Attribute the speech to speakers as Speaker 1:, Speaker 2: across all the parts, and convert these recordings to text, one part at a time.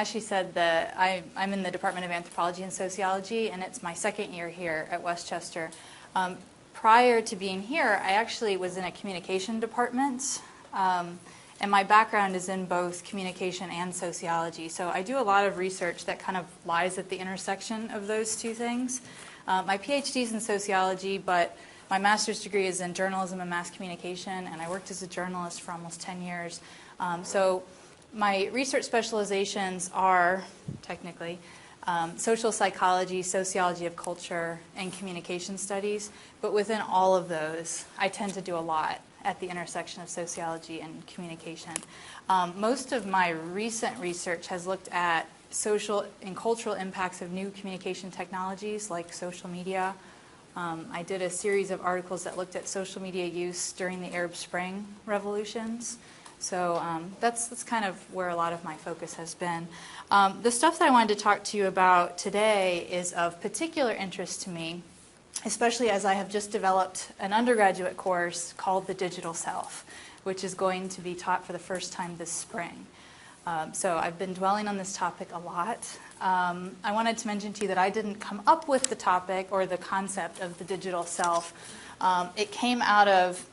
Speaker 1: As she said, I'm in the Department of Anthropology and Sociology, and it's my second year here at West Chester. Prior to being here, I actually was in a communication department, and my background is in both communication and sociology. So I do a lot of research that kind of lies at the intersection of those two things. My PhD is in sociology, but my master's degree is in journalism and mass communication, and I worked as a journalist for almost 10 years. So my research specializations are, technically, social psychology, sociology of culture, and communication studies. But within all of those, I tend to do a lot at the intersection of sociology and communication. Most of my recent research has looked at social and cultural impacts of new communication technologies like social media. I did a series of articles that looked at social media use during the Arab Spring revolutions. So that's kind of where a lot of my focus has been. The stuff that I wanted to talk to you about today is of particular interest to me, especially as I have just developed an undergraduate course called The Digital Self, which is going to be taught for the first time this spring. So I've been dwelling on this topic a lot. I wanted to mention to you that I didn't come up with the topic or the concept of the digital self. It came out of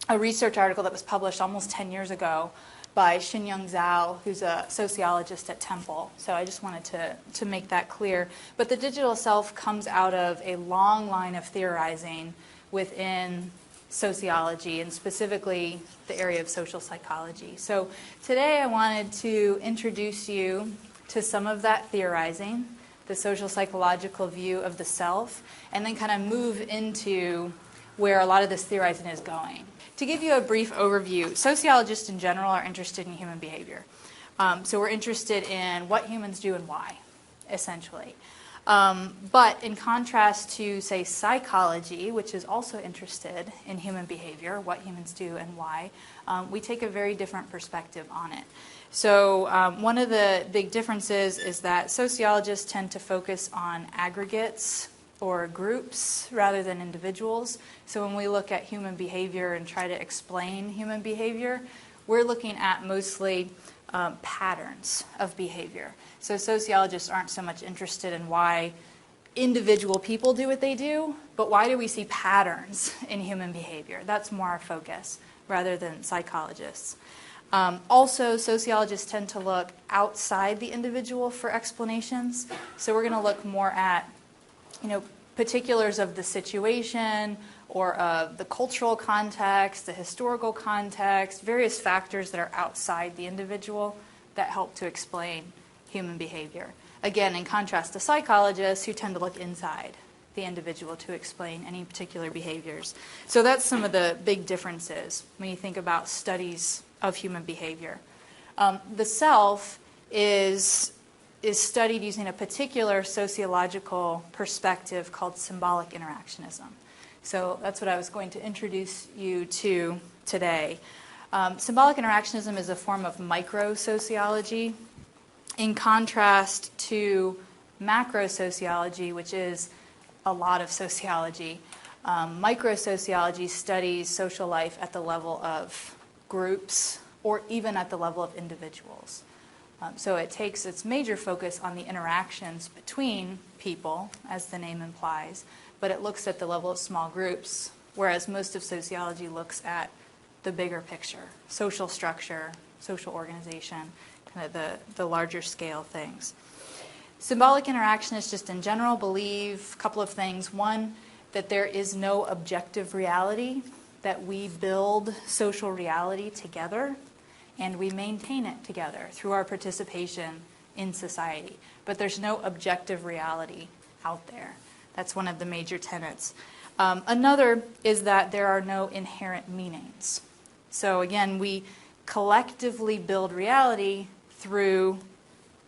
Speaker 1: a research article that was published almost 10 years ago by Xinyoung Zhao, who's a sociologist at Temple. So I just wanted to make that clear. But the digital self comes out of a long line of theorizing within sociology, and specifically the area of social psychology. So today I wanted to introduce you to some of that theorizing, the social psychological view of the self, and then kind of move into where a lot of this theorizing is going. To give you a brief overview, sociologists in general are interested in human behavior. So we're interested in what humans do and why, essentially. But in contrast to, say, psychology, which is also interested in human behavior, what humans do and why, we take a very different perspective on it. So one of the big differences is that sociologists tend to focus on aggregates or groups rather than individuals. So when we look at human behavior and try to explain human behavior, we're looking at mostly patterns of behavior. So sociologists aren't so much interested in why individual people do what they do, but why do we see patterns in human behavior? That's more our focus rather than psychologists. Also, sociologists tend to look outside the individual for explanations. So we're going to look more at particulars of the situation or of the cultural context, the historical context, various factors that are outside the individual that help to explain human behavior. Again, in contrast to psychologists who tend to look inside the individual to explain any particular behaviors. So that's some of the big differences when you think about studies of human behavior. The self is studied using a particular sociological perspective called symbolic interactionism. So that's what I was going to introduce you to today. Symbolic interactionism is a form of micro-sociology in contrast to macro-sociology, which is a lot of sociology. Micro-sociology studies social life at the level of groups or even at the level of individuals. So it takes its major focus on the interactions between people, as the name implies, but it looks at the level of small groups, whereas most of sociology looks at the bigger picture, social structure, social organization, kind of the larger scale things. Symbolic interactionists just in general believe a couple of things. One, that there is no objective reality, that we build social reality together, and we maintain it together through our participation in society. But there's no objective reality out there. That's one of the major tenets. Another is that there are no inherent meanings. So again, we collectively build reality through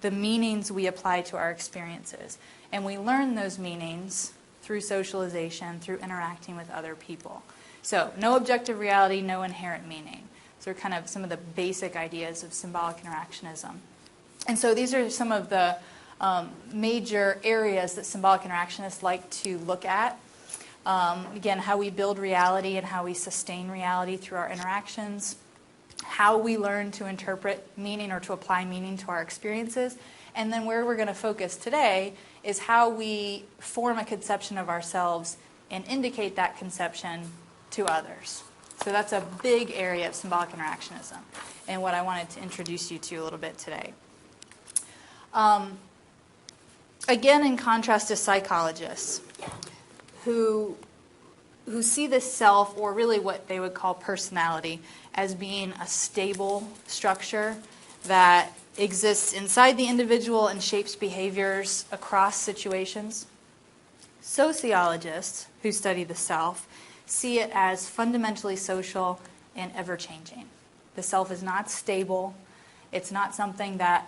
Speaker 1: the meanings we apply to our experiences. And we learn those meanings through socialization, through interacting with other people. So no objective reality, no inherent meaning. So kind of some of the basic ideas of symbolic interactionism. And so these are some of the major areas that symbolic interactionists like to look at. Again, how we build reality and how we sustain reality through our interactions. how we learn to interpret meaning or to apply meaning to our experiences. And then where we're going to focus today is how we form a conception of ourselves and indicate that conception to others. So that's a big area of symbolic interactionism and what I wanted to introduce you to a little bit today. Again, in contrast to psychologists who see the self, or really what they would call personality, as being a stable structure that exists inside the individual and shapes behaviors across situations. Sociologists who study the self see it as fundamentally social and ever-changing. The self is not stable. It's not something that,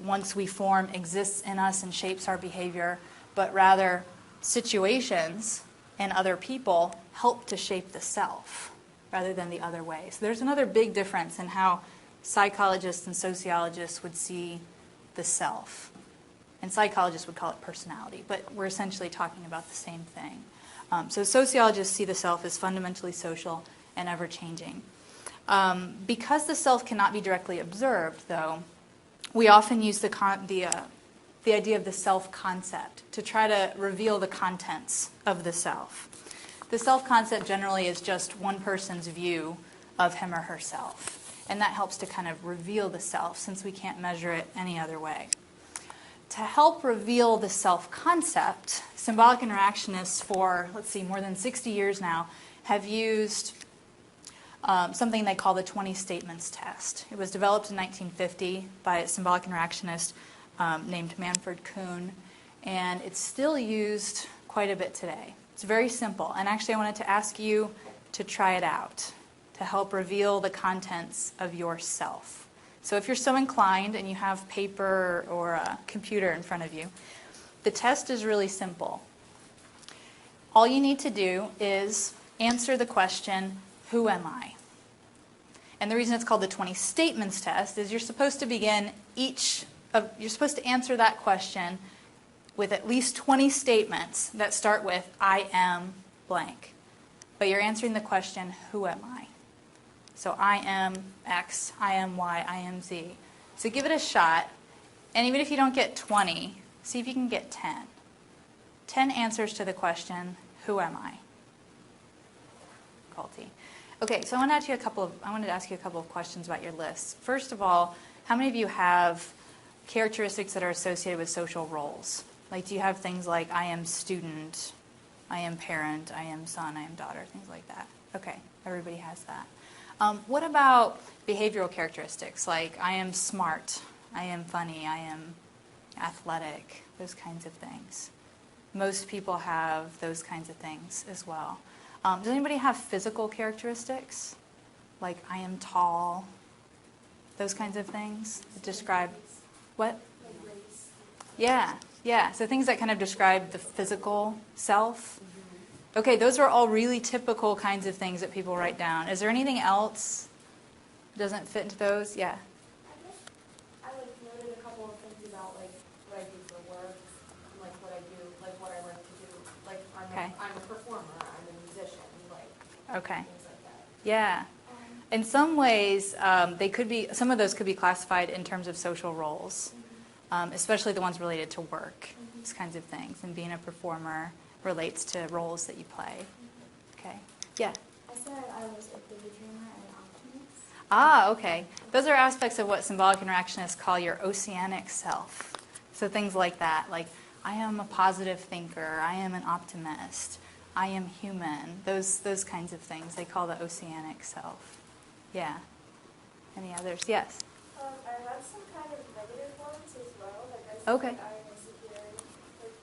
Speaker 1: once we form, exists in us and shapes our behavior, but rather situations and other people help to shape the self rather than the other way. So there's another big difference in how psychologists and sociologists would see the self. And psychologists would call it personality, but we're essentially talking about the same thing. So sociologists see the self as fundamentally social and ever-changing. Because the self cannot be directly observed, though, we often use the idea of the self-concept to try to reveal the contents of the self. The self-concept generally is just one person's view of him or herself, and that helps to kind of reveal the self since we can't measure it any other way. To help reveal the self-concept, symbolic interactionists for, more than 60 years now have used something they call the 20 statements test. It was developed in 1950 by a symbolic interactionist named Manfred Kuhn, and it's still used quite a bit today. It's very simple, and actually I wanted to ask you to try it out to help reveal the contents of yourself. So if you're so inclined and you have paper or a computer in front of you, the test is really simple. All you need to do is answer the question, who am I? And the reason it's called the 20 statements test is you're supposed to answer that question with at least 20 statements that start with, I am blank. But you're answering the question, who am I? So I am X, I am Y, I am Z. So give it a shot, and even if you don't get 20, see if you can get 10. 10 answers to the question, who am I? Difficulty. Okay, so I wanted to ask you a couple of questions about your list. First of all, how many of you have characteristics that are associated with social roles? Like, do you have things like, I am student, I am parent, I am son, I am daughter, things like that? Okay, everybody has that. What about behavioral characteristics, like I am smart, I am funny, I am athletic, those kinds of things? Most people have those kinds of things as well. Does anybody have physical characteristics, like I am tall, those kinds of things that describe what? Yeah. So things that kind of describe the physical self. Okay, those are all really typical kinds of things that people write down. Is there anything else that doesn't fit into those? Yeah.
Speaker 2: I noted a couple of things about what I do for work, what I do, what I like to do. I'm a performer, I'm a musician,
Speaker 1: Okay.
Speaker 2: things like that.
Speaker 1: Yeah. In some ways, some of those could be classified in terms of social roles, especially the ones related to work, these kinds of things, and being a performer relates to roles that you play. Okay. Yeah?
Speaker 2: I said I was a daydreamer and an optimist.
Speaker 1: Okay. Those are aspects of what symbolic interactionists call your oceanic self. So things like that, like I am a positive thinker, I am an optimist, I am human, those kinds of things they call the oceanic self. Yeah. Any others? Yes?
Speaker 2: I have some kind of negative ones as well.
Speaker 1: Okay.
Speaker 2: I am insecure,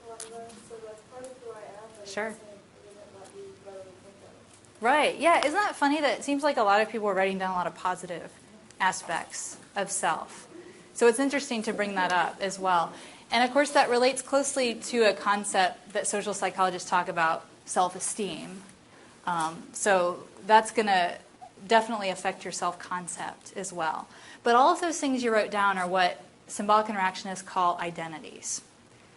Speaker 2: one of them, so that's part of who I am, but
Speaker 1: Sure.
Speaker 2: it doesn't let me really think of.
Speaker 1: Right. Yeah. Isn't that funny that it seems like a lot of people are writing down a lot of positive aspects of self? So it's interesting to bring that up as well. And of course, that relates closely to a concept that social psychologists talk about, self-esteem. So that's going to definitely affect your self-concept as well. But all of those things you wrote down are what symbolic interactionists call identities.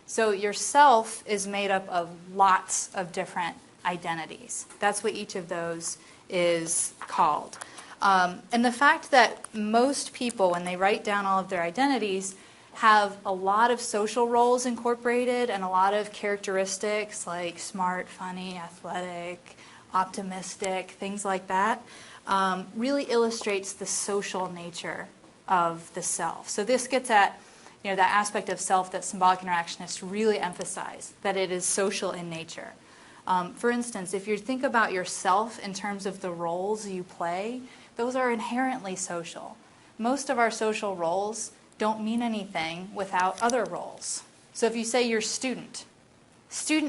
Speaker 1: So your self is made up of lots of different identities. That's what each of those is called. And the fact that most people, when they write down all of their identities, have a lot of social roles incorporated and a lot of characteristics like smart, funny, athletic, optimistic, things like that, really illustrates the social nature of the self. So this gets at that aspect of self that symbolic interactionists really emphasize, that it is social in nature. For instance, if you think about yourself in terms of the roles you play, those are inherently social. Most of our social roles don't mean anything without other roles. So if you say you're student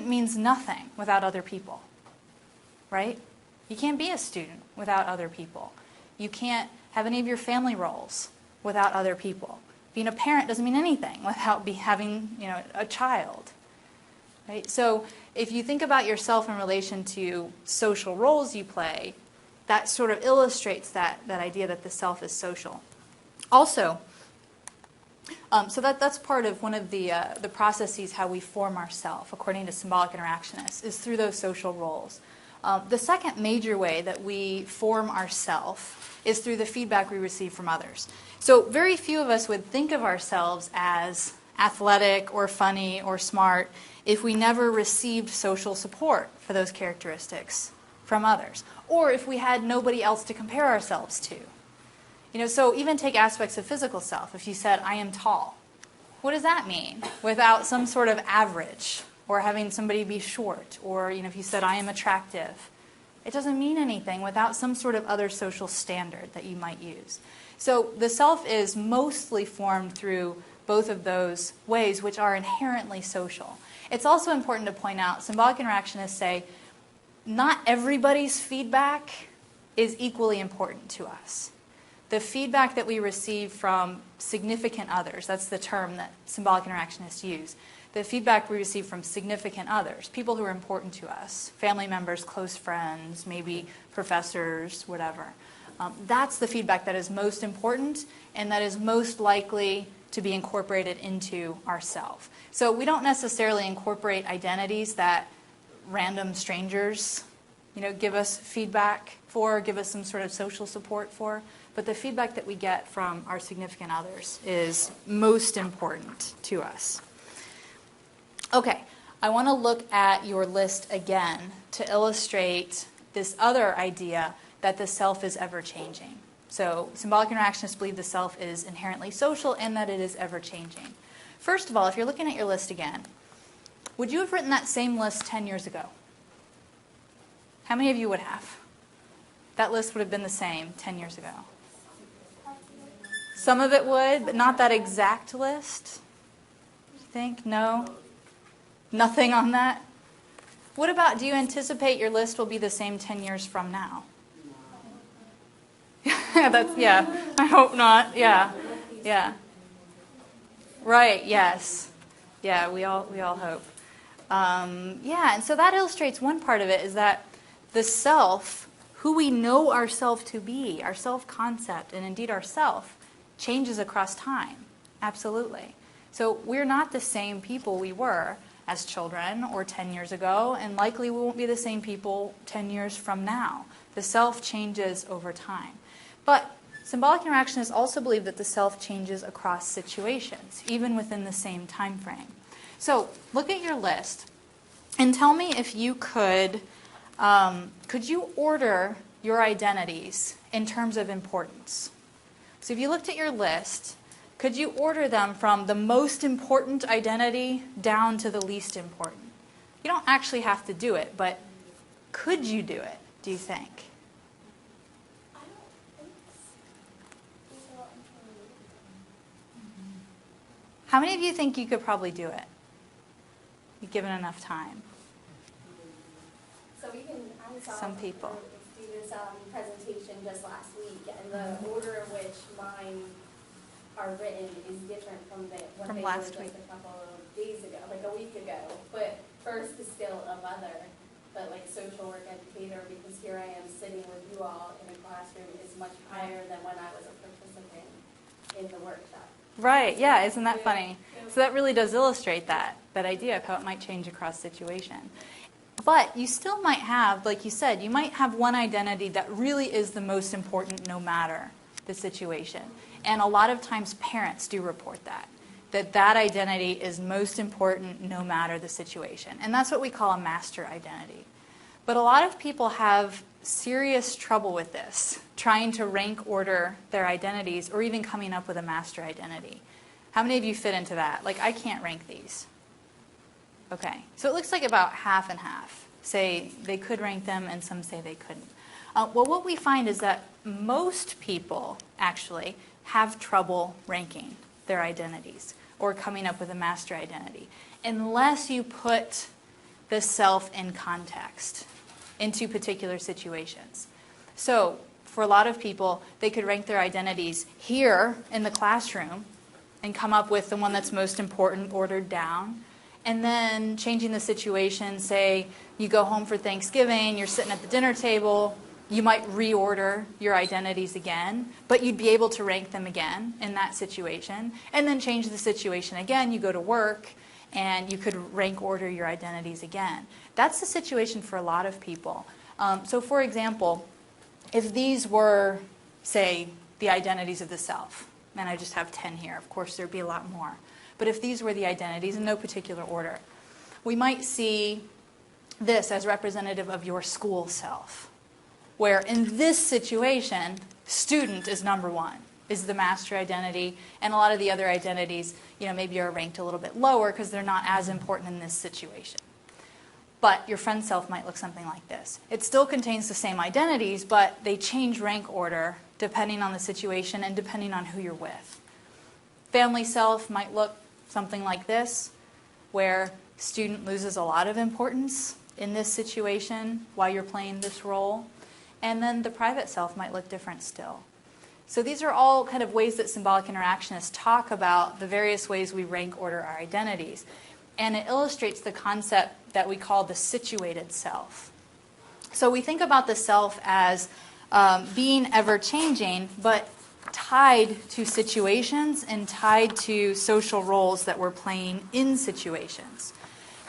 Speaker 1: means nothing without other people, right? You can't be a student without other people. You can't have any of your family roles without other people. Being a parent doesn't mean anything without having a child, right? So if you think about yourself in relation to social roles you play, that sort of illustrates that idea that the self is social. Also, so that's part of one of the processes how we form ourself, according to symbolic interactionists, is through those social roles. The second major way that we form ourself is through the feedback we receive from others. So very few of us would think of ourselves as athletic or funny or smart if we never received social support for those characteristics from others, or if we had nobody else to compare ourselves to. So even take aspects of physical self. If you said, I am tall, what does that mean without some sort of average or having somebody be short? Or if you said, I am attractive, it doesn't mean anything without some sort of other social standard that you might use. So the self is mostly formed through both of those ways, which are inherently social. It's also important to point out, symbolic interactionists say, not everybody's feedback is equally important to us. The feedback that we receive from significant others, that's the term that symbolic interactionists use, the feedback we receive from significant others, people who are important to us, family members, close friends, maybe professors, whatever. That's the feedback that is most important and that is most likely to be incorporated into ourself. So we don't necessarily incorporate identities that random strangers give us feedback for, give us some sort of social support for, but the feedback that we get from our significant others is most important to us. Okay, I want to look at your list again to illustrate this other idea that the self is ever-changing. So symbolic interactionists believe the self is inherently social and that it is ever-changing. First of all, if you're looking at your list again, would you have written that same list 10 years ago? How many of you would have? That list would have been the same 10 years ago. Some of it would, but not that exact list. You think? No? Nothing on that? What about, do you anticipate your list will be the same 10 years from now? I hope not. Yeah. Right, yes. Yeah, we all hope. And so that illustrates one part of it, is that the self, who we know ourself to be, our self-concept, and indeed ourself, changes across time. Absolutely. So we're not the same people we were as children or 10 years ago, and likely we won't be the same people 10 years from now. The self changes over time. But symbolic interactionists also believe that the self changes across situations, even within the same time frame. So look at your list and tell me if you could you order your identities in terms of importance? So if you looked at your list, could you order them from the most important identity down to the least important? You don't actually have to do it, but could you do it, do you think?
Speaker 2: I don't think so.
Speaker 1: How many of you think you could probably do it? You've given enough time.
Speaker 2: So I saw
Speaker 1: Some people.
Speaker 2: Steve's presentation just last week, and the order in which mine are written is different from what
Speaker 1: From
Speaker 2: they
Speaker 1: last
Speaker 2: were
Speaker 1: week.
Speaker 2: just a couple of days ago, like a week ago. But first is still a mother, but like social work educator, because here I am sitting with you all in a classroom is much higher than when I was a participant in the workshop.
Speaker 1: Right, yeah, isn't that funny? So that really does illustrate that idea of how it might change across situation. But you still might have, like you said, you might have one identity that really is the most important no matter the situation. And a lot of times parents do report that that identity is most important no matter the situation. And that's what we call a master identity. But a lot of people have serious trouble with this, trying to rank order their identities or even coming up with a master identity. How many of you fit into that? Like, I can't rank these. Okay, so it looks like about half and half say they could rank them and some say they couldn't. Well, what we find is that most people actually have trouble ranking their identities or coming up with a master identity unless you put the self in context into particular situations. So for a lot of people, they could rank their identities here in the classroom and come up with the one that's most important ordered down. And then changing the situation, say you go home for Thanksgiving, you're sitting at the dinner table, you might reorder your identities again, but you'd be able to rank them again in that situation. And then change the situation again, you go to work, and you could rank order your identities again. That's the situation for a lot of people. So for example, if these were, say, the identities of the self, and I just have 10 here, of course there'd be a lot more. But if these were the identities in no particular order, we might see this as representative of your school self, where in this situation, student is number one, is the master identity, and a lot of the other identities, maybe are ranked a little bit lower because they're not as important in this situation. But your friend self might look something like this. It still contains the same identities, but they change rank order depending on the situation and depending on who you're with. Family self might look something like this, where student loses a lot of importance in this situation while you're playing this role. And then the private self might look different still. So these are all kind of ways that symbolic interactionists talk about the various ways we rank order our identities. And it illustrates the concept that we call the situated self. So we think about the self as being ever-changing, but tied to situations and tied to social roles that we're playing in situations.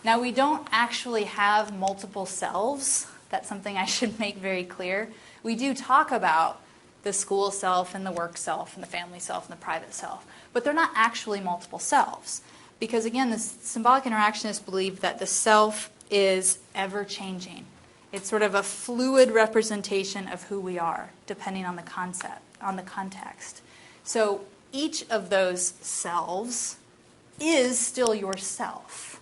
Speaker 1: Now, we don't actually have multiple selves. That's something I should make very clear. We do talk about the school self and the work self and the family self and the private self, but they're not actually multiple selves. Because again, the symbolic interactionists believe that the self is ever-changing. It's sort of a fluid representation of who we are, depending on the concept, on the context. So each of those selves is still yourself.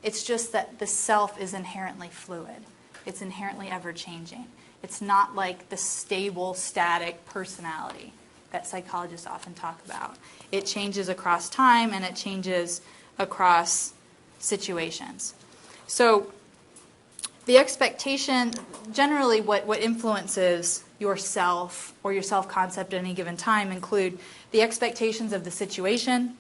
Speaker 1: It's just that the self is inherently fluid. It's inherently ever-changing. It's not like the stable, static personality that psychologists often talk about. It changes across time and it changes across situations. So the expectation, generally what influences yourself or your self-concept at any given time include the expectations of the situation,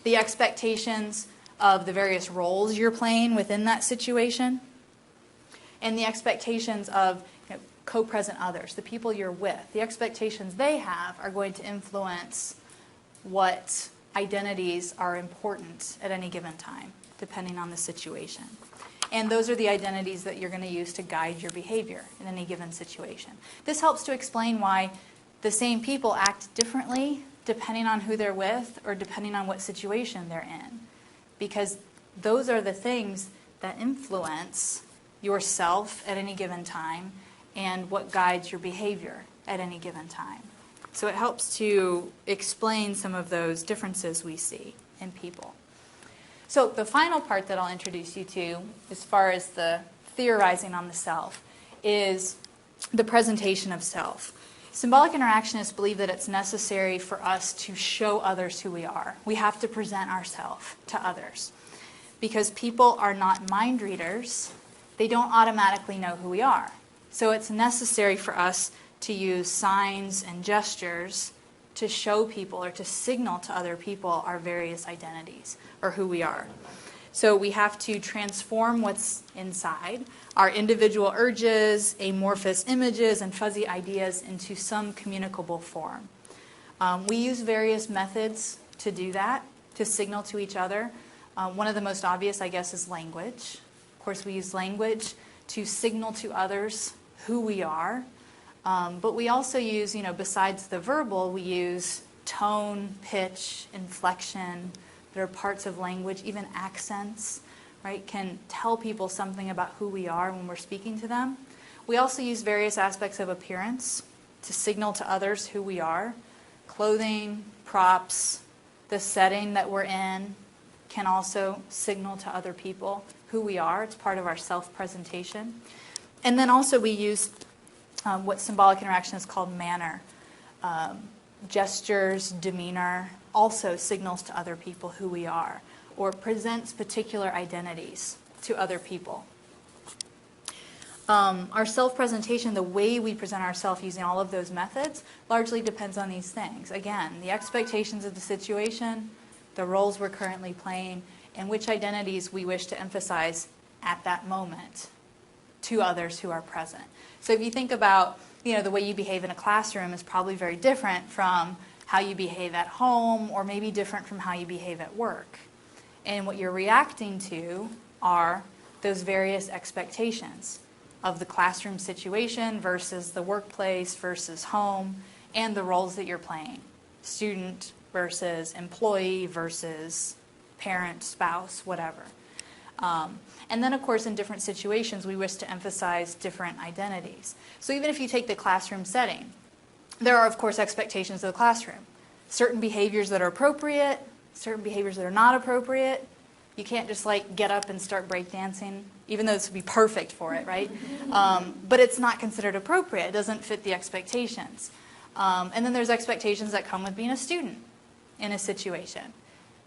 Speaker 1: the expectations of the various roles you're playing within that situation, and the expectations of co-present others, the people you're with. The expectations they have are going to influence what identities are important at any given time, depending on the situation. And those are the identities that you're going to use to guide your behavior in any given situation. This helps to explain why the same people act differently depending on who they're with or depending on what situation they're in. Because those are the things that influence yourself at any given time and what guides your behavior at any given time. So it helps to explain some of those differences we see in people. So the final part that I'll introduce you to, as far as the theorizing on the self, is the presentation of self. Symbolic interactionists believe that it's necessary for us to show others who we are. We have to present ourselves to others. Because people are not mind readers, they don't automatically know who we are. So it's necessary for us to use signs and gestures to show people or to signal to other people our various identities or who we are. So we have to transform what's inside, our individual urges, amorphous images, and fuzzy ideas into some communicable form. We use various methods to do that, to signal to each other. One of the most obvious, I guess, is language. Of course, we use language to signal to others who we are. But we also use, besides the verbal, we use tone, pitch, inflection. There are parts of language, even accents, right, can tell people something about who we are when we're speaking to them. We also use various aspects of appearance to signal to others who we are. Clothing, props, the setting that we're in can also signal to other people who we are. It's part of our self-presentation. And then also we use what symbolic interaction is called manner. Gestures, demeanor, also signals to other people who we are, or presents particular identities to other people. Our self-presentation, the way we present ourselves using all of those methods, largely depends on these things. Again, the expectations of the situation, the roles we're currently playing, and which identities we wish to emphasize at that moment to others who are present. So if you think about, the way you behave in a classroom is probably very different from how you behave at home, or maybe different from how you behave at work. And what you're reacting to are those various expectations of the classroom situation versus the workplace versus home, and the roles that you're playing. Student versus employee versus parent, spouse, whatever. And then, of course, in different situations, we wish to emphasize different identities. So even if you take the classroom setting, there are, of course, expectations of the classroom. Certain behaviors that are appropriate, certain behaviors that are not appropriate. You can't just get up and start breakdancing, even though this would be perfect for it, right? But it's not considered appropriate. It doesn't fit the expectations. And then there's expectations that come with being a student in a situation,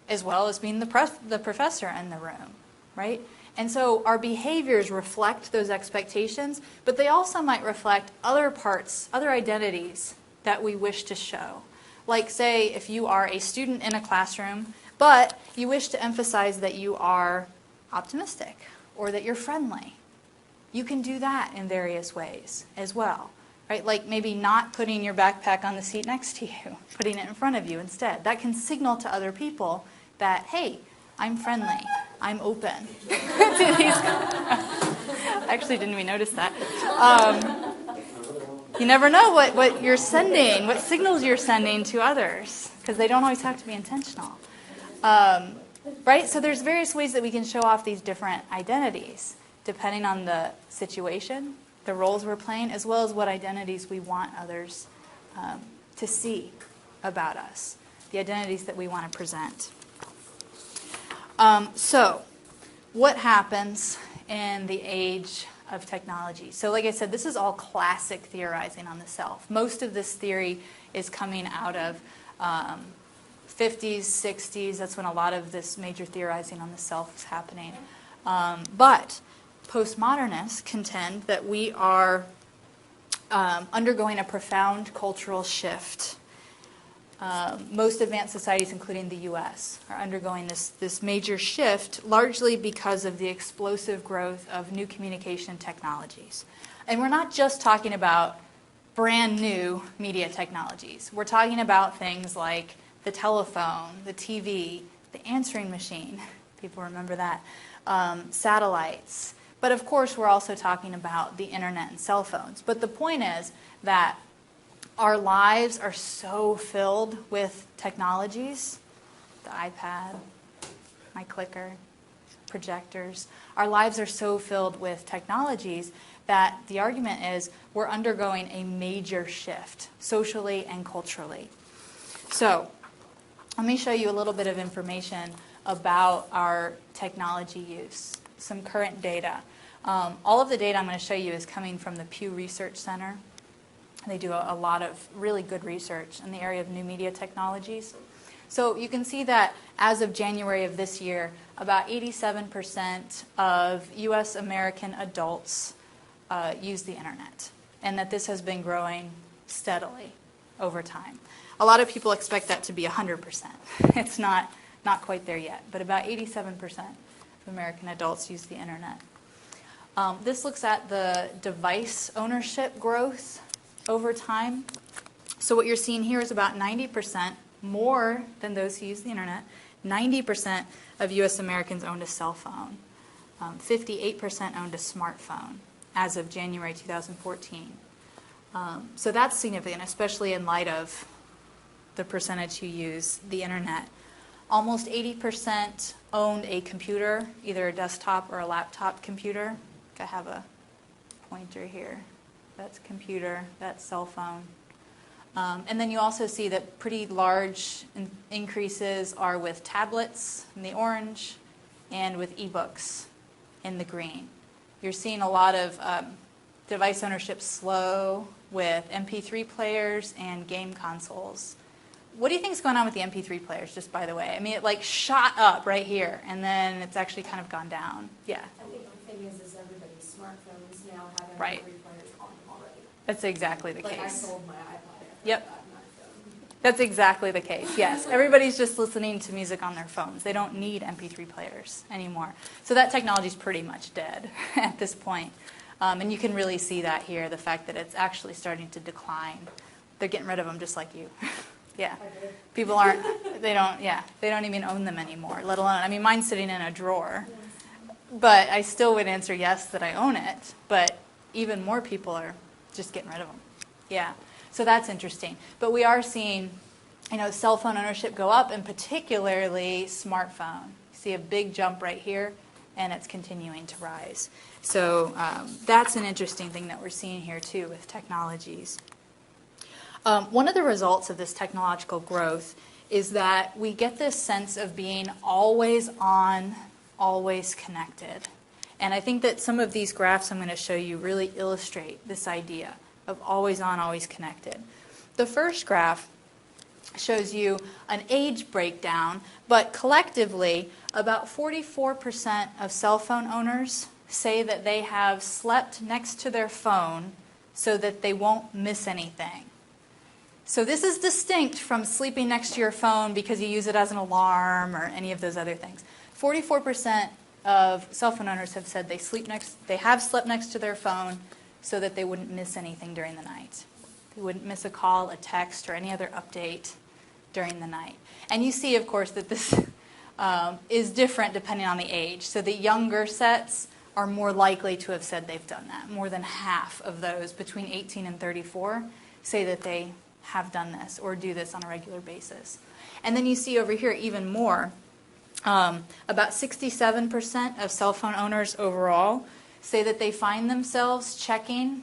Speaker 1: as well as being the professor in the room, right? And so our behaviors reflect those expectations, but they also might reflect other parts, other identities that we wish to show. Like, say, if you are a student in a classroom, but you wish to emphasize that you are optimistic or that you're friendly. You can do that in various ways as well, right? Like maybe not putting your backpack on the seat next to you, putting it in front of you instead. That can signal to other people that, hey, I'm friendly, I'm open. I actually didn't even notice that. You never know what you're sending, what signals you're sending to others, because they don't always have to be intentional. Right? So there's various ways that we can show off these different identities, depending on the situation, the roles we're playing, as well as what identities we want others to see about us, the identities that we want to present. So what happens in the age of technology? So like I said, this is all classic theorizing on the self. Most of this theory is coming out of 50s, 60s. That's when a lot of this major theorizing on the self is happening. But postmodernists contend that we are undergoing a profound cultural shift. Most advanced societies, including the U.S., are undergoing this major shift, largely because of the explosive growth of new communication technologies. And we're not just talking about brand new media technologies. We're talking about things like the telephone, the TV, the answering machine, people remember that, satellites. But of course, we're also talking about the internet and cell phones. But the point is that our lives are so filled with technologies, the iPad, my clicker, projectors. Our lives are so filled with technologies that the argument is we're undergoing a major shift, socially and culturally. So let me show you a little bit of information about our technology use, some current data. All of the data I'm going to show you is coming from the Pew Research Center. They do a lot of really good research in the area of new media technologies. So you can see that as of January of this year, about 87% of U.S. American adults use the internet, and that this has been growing steadily over time. A lot of people expect that to be 100%. It's not quite there yet, but about 87% of American adults use the internet. This looks at the device ownership growth over time. So what you're seeing here is about 90% more than those who use the internet. 90% of U.S. Americans owned a cell phone 58% owned a smartphone as of January 2014. So that's significant, especially in light of the percentage who use the internet. Almost 80% owned a computer, either a desktop or a laptop computer. I have a pointer here. That's computer, that's cell phone. And then you also see that pretty large increases are with tablets in the orange and with ebooks in the green. You're seeing a lot of device ownership slow with MP3 players and game consoles. What do you think is going on with the MP3 players, just by the way? I mean, it like shot up right here, and then it's actually kind of gone down. Yeah.
Speaker 2: I think the thing is everybody's smartphones now have MP3
Speaker 1: Right.
Speaker 2: players on them already.
Speaker 1: That's exactly the
Speaker 2: Like I
Speaker 1: case.
Speaker 2: sold my iPod after
Speaker 1: Yep.
Speaker 2: I got an iPhone.
Speaker 1: That's exactly the case, yes. Everybody's just listening to music on their phones. They don't need MP3 players anymore. So that technology is pretty much dead at this point. And you can really see that here, the fact that it's actually starting to decline. They're getting rid of them just like you. Yeah.
Speaker 2: I did.
Speaker 1: People aren't, they don't even own them anymore, let alone, I mean, mine's sitting in a drawer. But I still would answer yes that I own it, but even more people are just getting rid of them. Yeah, so that's interesting. But we are seeing, cell phone ownership go up, and particularly smartphone. You see a big jump right here, and it's continuing to rise. So that's an interesting thing that we're seeing here too with technologies. One of the results of this technological growth is that we get this sense of being always on, always connected. And I think that some of these graphs I'm going to show you really illustrate this idea of always on, always connected. The first graph shows you an age breakdown, but collectively, about 44% of cell phone owners say that they have slept next to their phone so that they won't miss anything. So this is distinct from sleeping next to your phone because you use it as an alarm or any of those other things. 44% of cell phone owners have said they have slept next to their phone so that they wouldn't miss anything during the night. They wouldn't miss a call, a text, or any other update during the night. And you see, of course, that this is different depending on the age. So the younger sets are more likely to have said they've done that. More than half of those between 18 and 34 say that they have done this or do this on a regular basis. And then you see over here even more, about 67% of cell phone owners overall say that they find themselves checking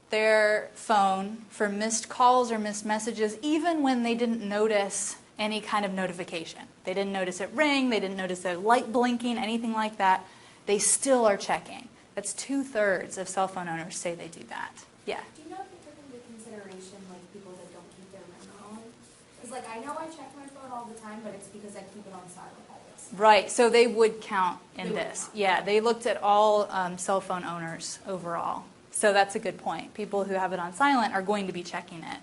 Speaker 1: their phone for missed calls or missed messages even when they didn't notice any kind of notification. They didn't notice it ring, they didn't notice a light blinking, anything like that. They still are checking. That's 2/3 of cell phone owners say they do that. Yeah.
Speaker 2: Do you know if you took into consideration like people that don't keep their ringer on? Because like I know I check my phone all the time, but it's because I keep it on silent always.
Speaker 1: Right, so they would count in
Speaker 2: They would
Speaker 1: this.
Speaker 2: count.
Speaker 1: Yeah, they looked at all cell phone owners overall. So that's a good point. People who have it on silent are going to be checking it.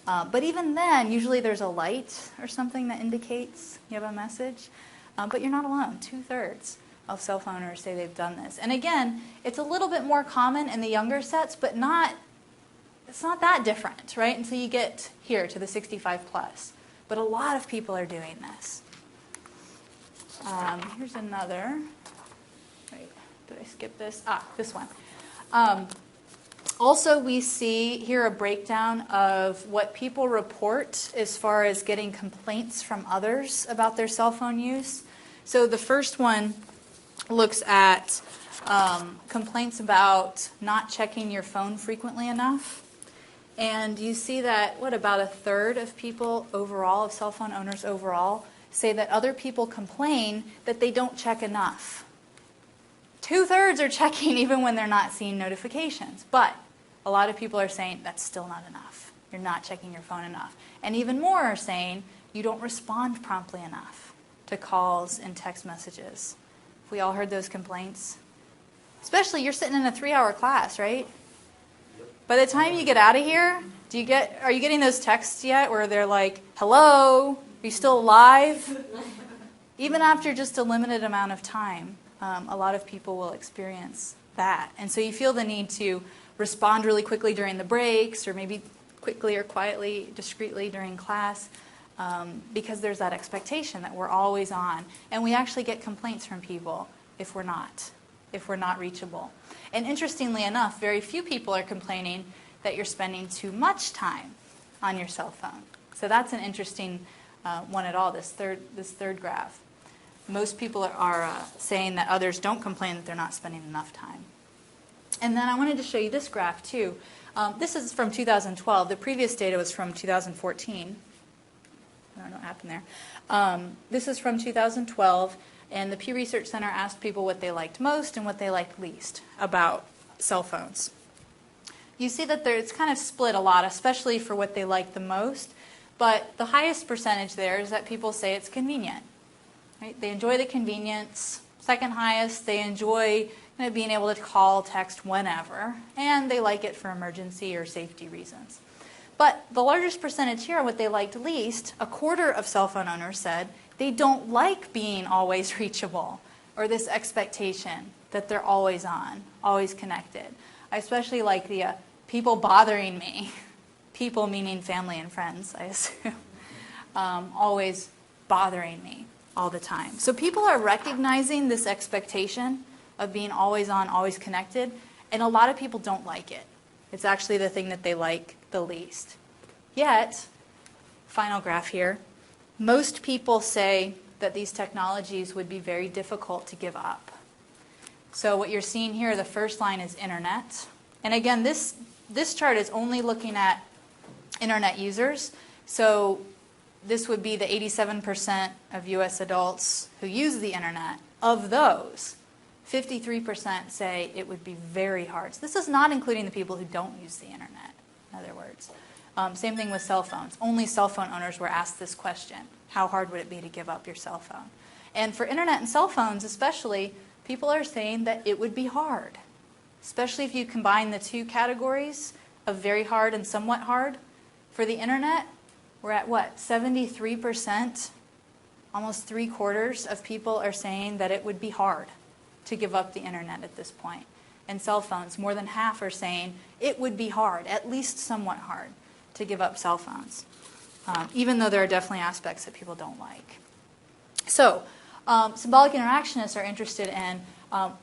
Speaker 1: But even then, usually there's a light or something that indicates you have a message. But you're not alone. 2/3 of cell phone owners say they've done this. And again, it's a little bit more common in the younger sets, but it's not that different, right? Until you get here to the 65 plus. But a lot of people are doing this. Here's another. Wait, did I skip this? This one. Also, we see here a breakdown of what people report as far as getting complaints from others about their cell phone use. So the first one looks at complaints about not checking your phone frequently enough. And you see that, about 1/3 of people overall, of cell phone owners overall, say that other people complain that they don't check enough. 2/3 are checking even when they're not seeing notifications. But a lot of people are saying that's still not enough. You're not checking your phone enough. And even more are saying you don't respond promptly enough to calls and text messages. We all heard those complaints. Especially you're sitting in a 3-hour class, right? By the time you get out of here, are you getting those texts yet where they're like, hello, are you still alive? Even after just a limited amount of time, a lot of people will experience that. And so you feel the need to respond really quickly during the breaks, or maybe quickly or quietly, discreetly during class, because there's that expectation that we're always on. And we actually get complaints from people if we're not. if we're not reachable. And interestingly enough, very few people are complaining that you're spending too much time on your cell phone. So that's an interesting one at all, this third graph. Most people are saying that others don't complain that they're not spending enough time. And then I wanted to show you this graph too. This is from 2012. The previous data was from 2014. I don't know what happened there. This is from 2012, and the Pew Research Center asked people what they liked most and what they liked least about cell phones. You see that it's kind of split a lot, especially for what they like the most, but the highest percentage there is that people say it's convenient. Right? They enjoy the convenience. Second highest, they enjoy being able to call, text whenever, and they like it for emergency or safety reasons. But the largest percentage here, what they liked least, a quarter of cell phone owners said they don't like being always reachable, or this expectation that they're always on, always connected. I especially like the people bothering me, people meaning family and friends, I assume, always bothering me all the time. So people are recognizing this expectation of being always on, always connected, and a lot of people don't like it. It's actually the thing that they like the least. Yet, final graph here, most people say that these technologies would be very difficult to give up. So what you're seeing here, the first line is internet. And again, this chart is only looking at internet users. So this would be the 87% of U.S. adults who use the internet. Of those, 53% say it would be very hard. So this is not including the people who don't use the internet, in other words. Same thing with cell phones. Only cell phone owners were asked this question. How hard would it be to give up your cell phone? And for internet and cell phones especially, people are saying that it would be hard. Especially if you combine the two categories of very hard and somewhat hard. For the internet, we're at what? 73%, almost 3/4 of people are saying that it would be hard to give up the internet at this point. And cell phones, more than half are saying it would be hard, at least somewhat hard, to give up cell phones, even though there are definitely aspects that people don't like. So, symbolic interactionists are interested in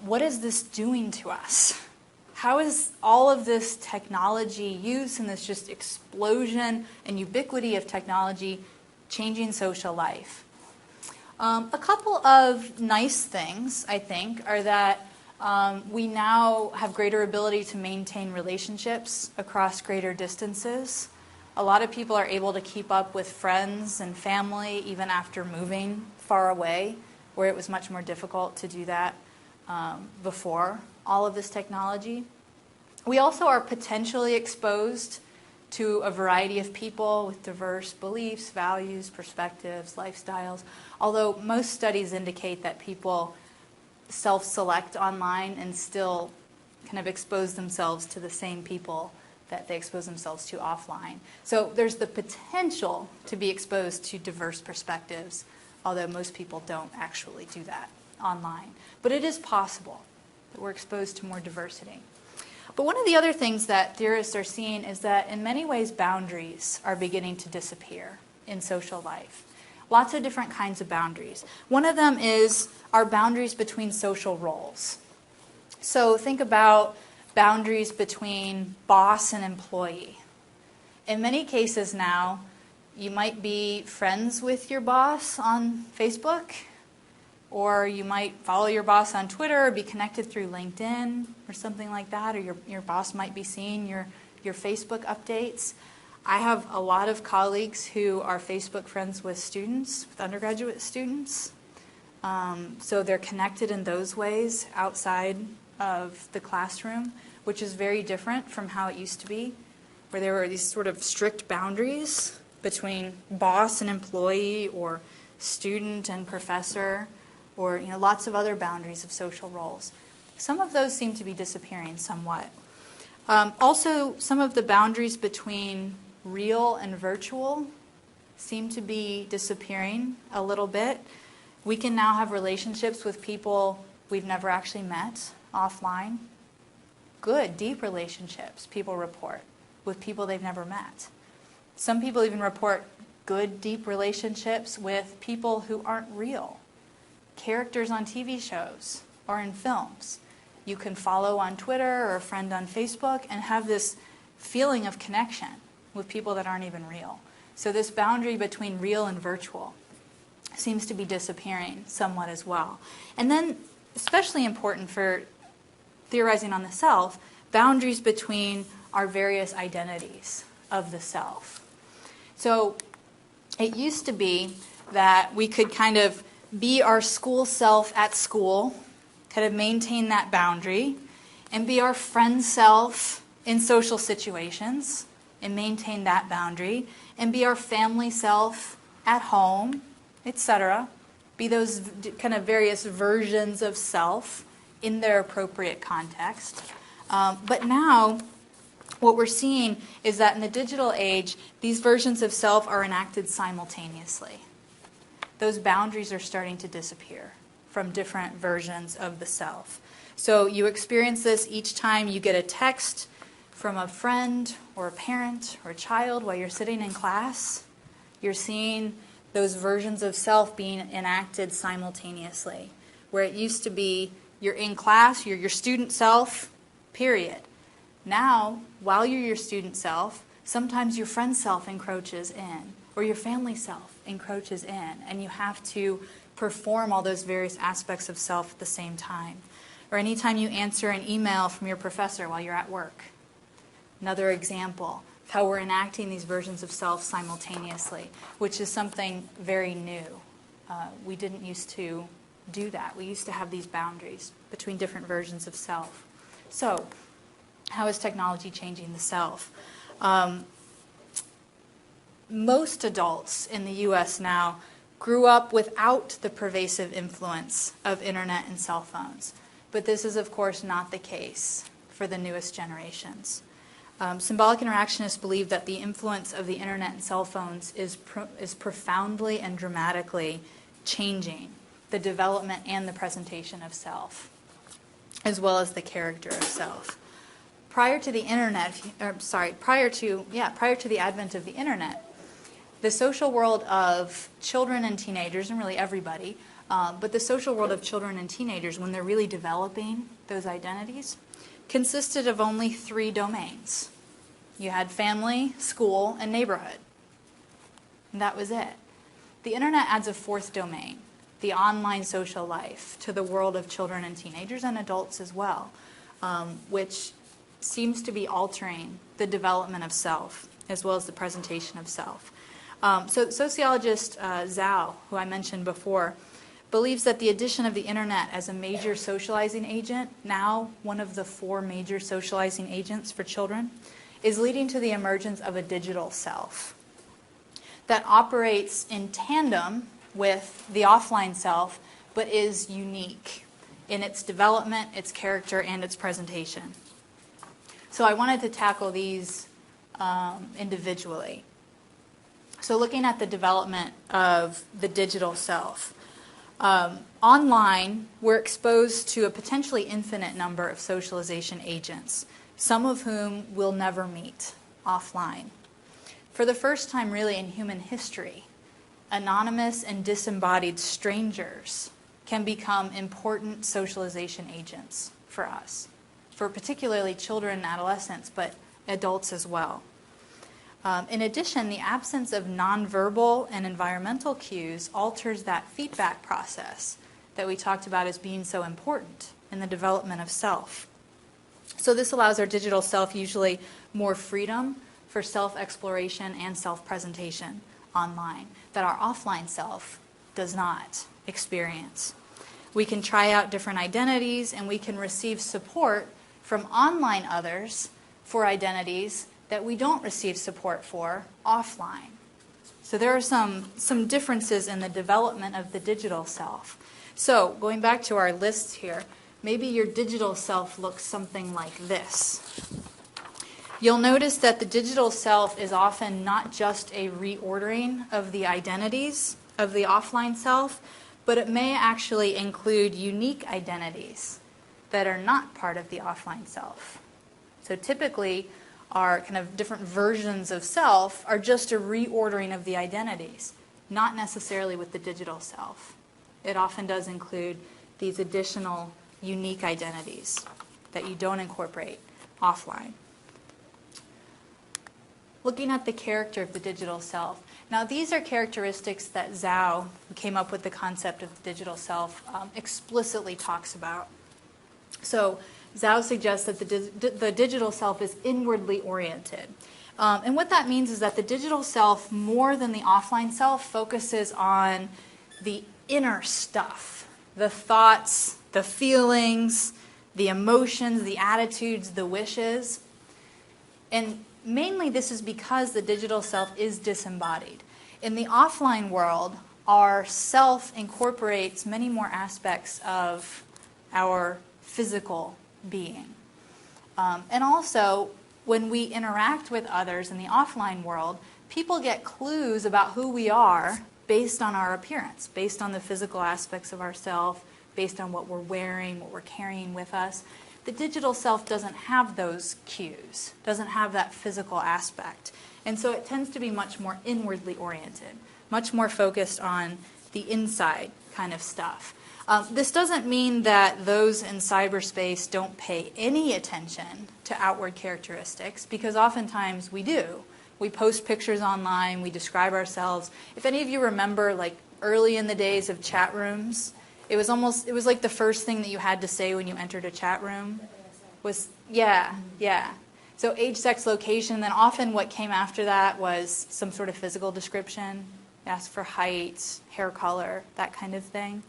Speaker 1: what is this doing to us? How is all of this technology use and this just explosion and ubiquity of technology changing social life? A couple of nice things, I think, are that we now have greater ability to maintain relationships across greater distances. A lot of people are able to keep up with friends and family even after moving far away, where it was much more difficult to do that before all of this technology. We also are potentially exposed to a variety of people with diverse beliefs, values, perspectives, lifestyles, although most studies indicate that people self-select online and still kind of expose themselves to the same people that they expose themselves to offline. So there's the potential to be exposed to diverse perspectives, although most people don't actually do that online. But it is possible that we're exposed to more diversity. But one of the other things that theorists are seeing is that in many ways boundaries are beginning to disappear in social life. Lots of different kinds of boundaries. One of them is our boundaries between social roles. So think about boundaries between boss and employee. In many cases now, you might be friends with your boss on Facebook, or you might follow your boss on Twitter or be connected through LinkedIn or something like that, or your boss might be seeing your Facebook updates. I have a lot of colleagues who are Facebook friends with students, with undergraduate students. So they're connected in those ways outside of the classroom, which is very different from how it used to be, where there were these sort of strict boundaries between boss and employee or student and professor, or lots of other boundaries of social roles. Some of those seem to be disappearing somewhat. Also, some of the boundaries between real and virtual seem to be disappearing a little bit. We can now have relationships with people we've never actually met offline. Good, deep relationships, people report, with people they've never met. Some people even report good, deep relationships with people who aren't real. Characters on TV shows or in films. you can follow on Twitter or a friend on Facebook and have this feeling of connection with people that aren't even real. So this boundary between real and virtual seems to be disappearing somewhat as well. And then, especially important for theorizing on the self, boundaries between our various identities of the self. So it used to be that we could kind of be our school self at school, kind of maintain that boundary, and be our friend self in social situations and maintain that boundary, and be our family self at home, etc. Be those kind of various versions of self in their appropriate context. But now, what we're seeing is that in the digital age, these versions of self are enacted simultaneously. Those boundaries are starting to disappear from different versions of the self. So you experience this each time you get a text from a friend or a parent or a child while you're sitting in class. You're seeing those versions of self being enacted simultaneously. Where it used to be you're in class, you're your student self, period. Now, while you're your student self, sometimes your friend self encroaches in, or your family self encroaches in, and you have to perform all those various aspects of self at the same time. Or anytime you answer an email from your professor while you're at work. Another example of how we're enacting these versions of self simultaneously, which is something very new. We didn't used to do that. We used to have these boundaries between different versions of self. So, how is technology changing the self? Most adults in the U.S. now grew up without the pervasive influence of internet and cell phones. But this is, of course, not the case for the newest generations. Symbolic interactionists believe that the influence of the internet and cell phones is profoundly and dramatically changing the development and the presentation of self, as well as the character of self. Prior to the advent of the internet, the social world of children and teenagers, and really everybody, but the social world of children and teenagers, when they're really developing those identities, consisted of only 3 domains. You had family, school, and neighborhood. And that was it. The internet adds a 4th domain, the online social life, to the world of children and teenagers and adults as well, which seems to be altering the development of self as well as the presentation of self. So sociologist Zhao, who I mentioned before, believes that the addition of the internet as a major socializing agent, now one of the 4 major socializing agents for children, is leading to the emergence of a digital self that operates in tandem with the offline self, but is unique in its development, its character, and its presentation. So I wanted to tackle these individually. So looking at the development of the digital self. Online, we're exposed to a potentially infinite number of socialization agents, some of whom we'll never meet offline. For the first time really in human history, anonymous and disembodied strangers can become important socialization agents for us, for particularly children and adolescents, but adults as well. In addition, the absence of nonverbal and environmental cues alters that feedback process that we talked about as being so important in the development of self. So this allows our digital self usually more freedom for self-exploration and self-presentation online that our offline self does not experience. We can try out different identities, and we can receive support from online others for identities that we don't receive support for offline. So there are some differences in the development of the digital self. So going back to our list here, maybe your digital self looks something like this. You'll notice that the digital self is often not just a reordering of the identities of the offline self, but it may actually include unique identities that are not part of the offline self. So typically, our kind of different versions of self are just a reordering of the identities, not necessarily with the digital self. It often does include these additional unique identities that you don't incorporate offline. Looking at the character of the digital self. Now, these are characteristics that Zhao, who came up with the concept of the digital self, explicitly talks about. So Zhao suggests that the digital self is inwardly oriented. And what that means is that the digital self, more than the offline self, focuses on the inner stuff, the thoughts, the feelings, the emotions, the attitudes, the wishes. And mainly this is because the digital self is disembodied. In the offline world, our self incorporates many more aspects of our physical being. And also, when we interact with others in the offline world, people get clues about who we are based on our appearance, based on the physical aspects of ourselves, based on what we're wearing, what we're carrying with us. The digital self doesn't have those cues, doesn't have that physical aspect. And so it tends to be much more inwardly oriented, much more focused on the inside kind of stuff. This doesn't mean that those in cyberspace don't pay any attention to outward characteristics, because oftentimes we do. We post pictures online, we describe ourselves. If any of you remember, like early in the days of chat rooms, it was like the first thing that you had to say when you entered a chat room was, yeah. So age, sex, location, then often what came after that was some sort of physical description. Ask for height, hair color, that kind of thing.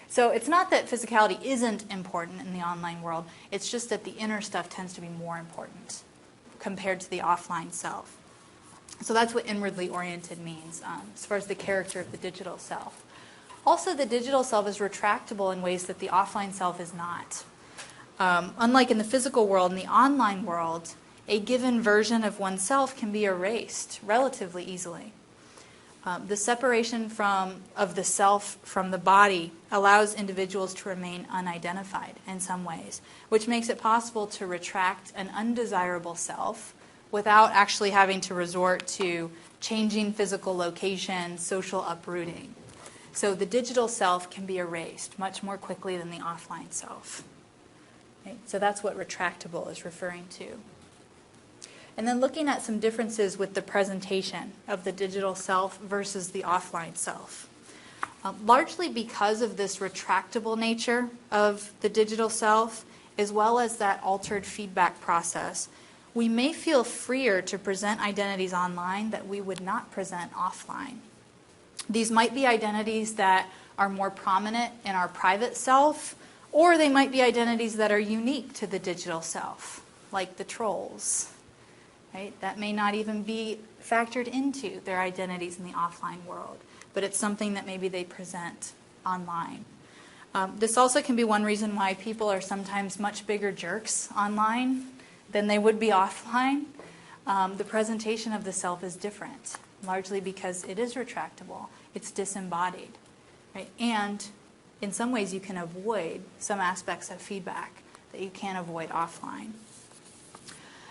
Speaker 1: So it's not that physicality isn't important in the online world, it's just that the inner stuff tends to be more important compared to the offline self. So that's what inwardly oriented means as far as the character of the digital self. Also, the digital self is retractable in ways that the offline self is not. Unlike in the physical world, in the online world, a given version of oneself can be erased relatively easily. The separation of the self from the body allows individuals to remain unidentified in some ways, which makes it possible to retract an undesirable self without actually having to resort to changing physical location, social uprooting. So the digital self can be erased much more quickly than the offline self. Okay? So that's what retractable is referring to. And then looking at some differences with the presentation of the digital self versus the offline self. Largely because of this retractable nature of the digital self, as well as that altered feedback process, we may feel freer to present identities online that we would not present offline. These might be identities that are more prominent in our private self, or they might be identities that are unique to the digital self, like the trolls. Right? That may not even be factored into their identities in the offline world, but it's something that maybe they present online. This also can be one reason why people are sometimes much bigger jerks online than they would be offline. The presentation of the self is different, largely because it is retractable. It's disembodied. Right? And in some ways you can avoid some aspects of feedback that you can't avoid offline.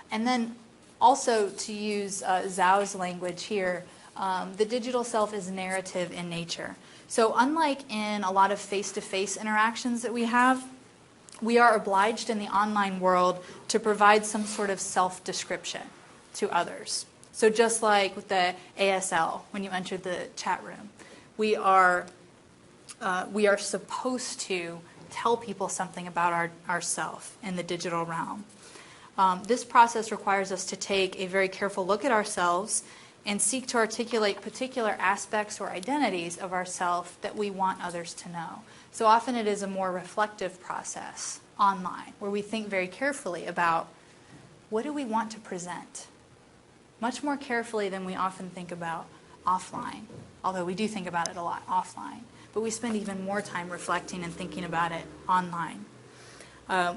Speaker 1: And then also, to use Zhao's language here, the digital self is narrative in nature. So unlike in a lot of face-to-face interactions that we have, we are obliged in the online world to provide some sort of self-description to others. So just like with the ASL, when you enter the chat room, we are supposed to tell people something about ourself in the digital realm. This process requires us to take a very careful look at ourselves and seek to articulate particular aspects or identities of ourselves that we want others to know. So often it is a more reflective process online, where we think very carefully about what do we want to present, much more carefully than we often think about offline, although we do think about it a lot offline. But we spend even more time reflecting and thinking about it online.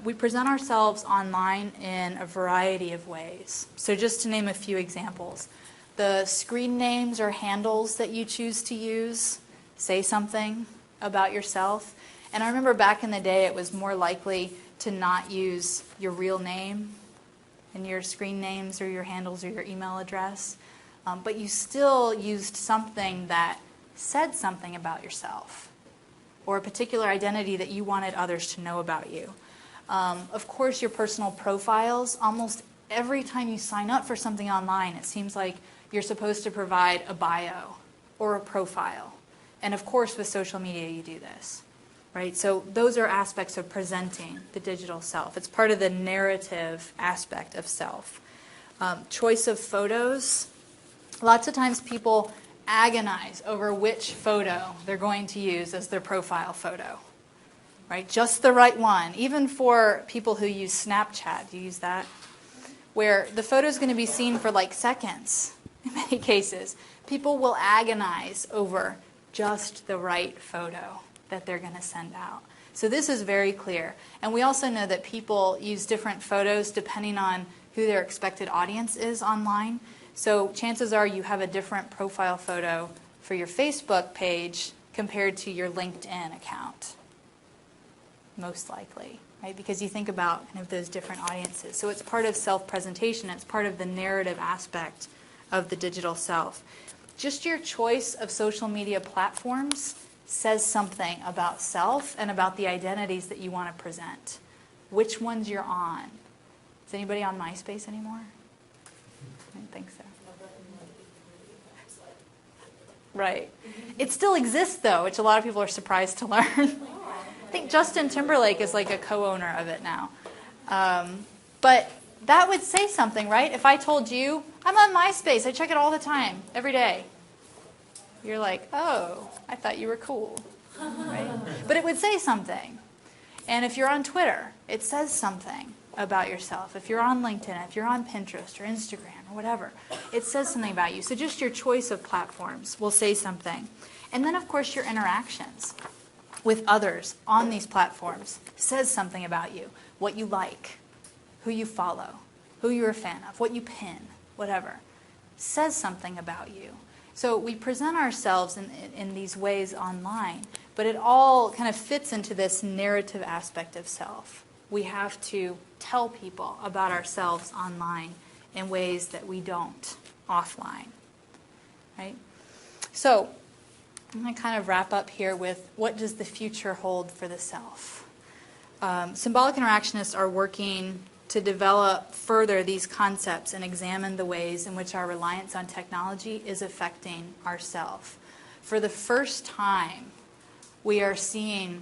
Speaker 1: We present ourselves online in a variety of ways. So just to name a few examples, the screen names or handles that you choose to use say something about yourself. And I remember back in the day it was more likely to not use your real name in your screen names or your handles or your email address. But you still used something that said something about yourself. or a particular identity that you wanted others to know about you. Of course, your personal profiles. Almost every time you sign up for something online, it seems like you're supposed to provide a bio or a profile. And of course, with social media, you do this, right? So those are aspects of presenting the digital self. It's part of the narrative aspect of self. Choice of photos. Lots of times people agonize over which photo they're going to use as their profile photo, right? Just the right one. Even for people who use Snapchat, do you use that? Where the photo is going to be seen for like seconds in many cases. People will agonize over just the right photo that they're going to send out. So this is very clear. And we also know that people use different photos depending on who their expected audience is online. So chances are you have a different profile photo for your Facebook page compared to your LinkedIn account. Most likely, right? Because you think about kind of those different audiences. So it's part of self-presentation. It's part of the narrative aspect of the digital self. Just your choice of social media platforms says something about self and about the identities that you want to present. Which ones you're on. Is anybody on MySpace anymore? I don't think so. Right. It still exists, though, which a lot of people are surprised to learn. I think Justin Timberlake is like a co-owner of it now. But that would say something, right? If I told you, I'm on MySpace, I check it all the time, every day. You're like, oh, I thought you were cool, right? But it would say something. And if you're on Twitter, it says something about yourself. If you're on LinkedIn, if you're on Pinterest or Instagram or whatever, it says something about you. So just your choice of platforms will say something. And then, of course, your interactions with others on these platforms says something about you. What you like, who you follow, who you're a fan of, what you pin, whatever, says something about you. So we present ourselves in these ways online, but it all kind of fits into this narrative aspect of self. We have to tell people about ourselves online in ways that we don't offline, right? So I'm going to kind of wrap up here with what does the future hold for the self? Symbolic interactionists are working to develop further these concepts and examine the ways in which our reliance on technology is affecting ourself. For the first time, we are seeing,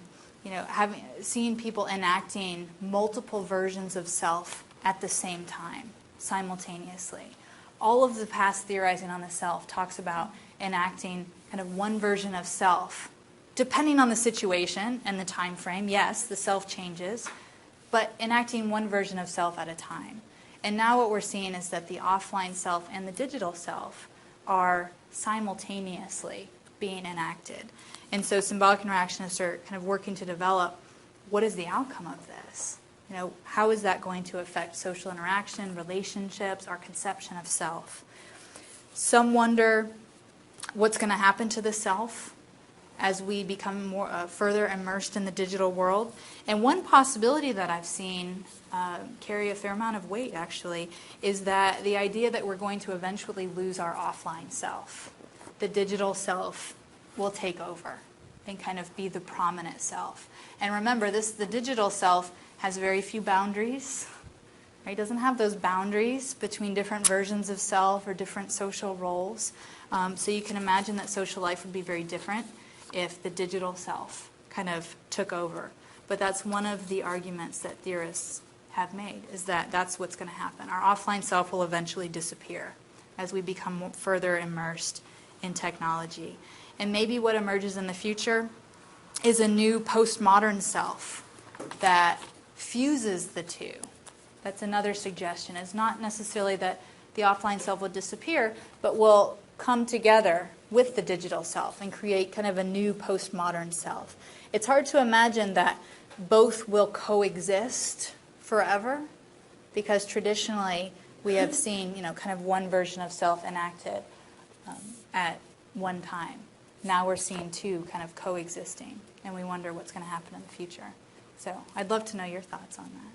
Speaker 1: seeing people enacting multiple versions of self at the same time, simultaneously. All of the past theorizing on the self talks about enacting kind of one version of self, depending on the situation and the time frame. Yes, the self changes, but enacting one version of self at a time. And now what we're seeing is that the offline self and the digital self are simultaneously being enacted. And so symbolic interactionists are kind of working to develop what is the outcome of this? How is that going to affect social interaction, relationships, our conception of self? Some wonder what's going to happen to the self as we become more further immersed in the digital world. And one possibility that I've seen carry a fair amount of weight, actually, is that the idea that we're going to eventually lose our offline self. The digital self will take over and kind of be the prominent self. And remember, the digital self has very few boundaries. Right? It doesn't have those boundaries between different versions of self or different social roles. So you can imagine that social life would be very different if the digital self kind of took over. But that's one of the arguments that theorists have made, is that that's what's going to happen. Our offline self will eventually disappear as we become further immersed in technology. And maybe what emerges in the future is a new postmodern self that fuses the two. That's another suggestion. It's not necessarily that the offline self will disappear, but will come together with the digital self and create kind of a new postmodern self. It's hard to imagine that both will coexist forever, because traditionally we have seen, kind of one version of self enacted at one time. Now we're seeing two kind of coexisting, and we wonder what's going to happen in the future. So I'd love to know your thoughts on that.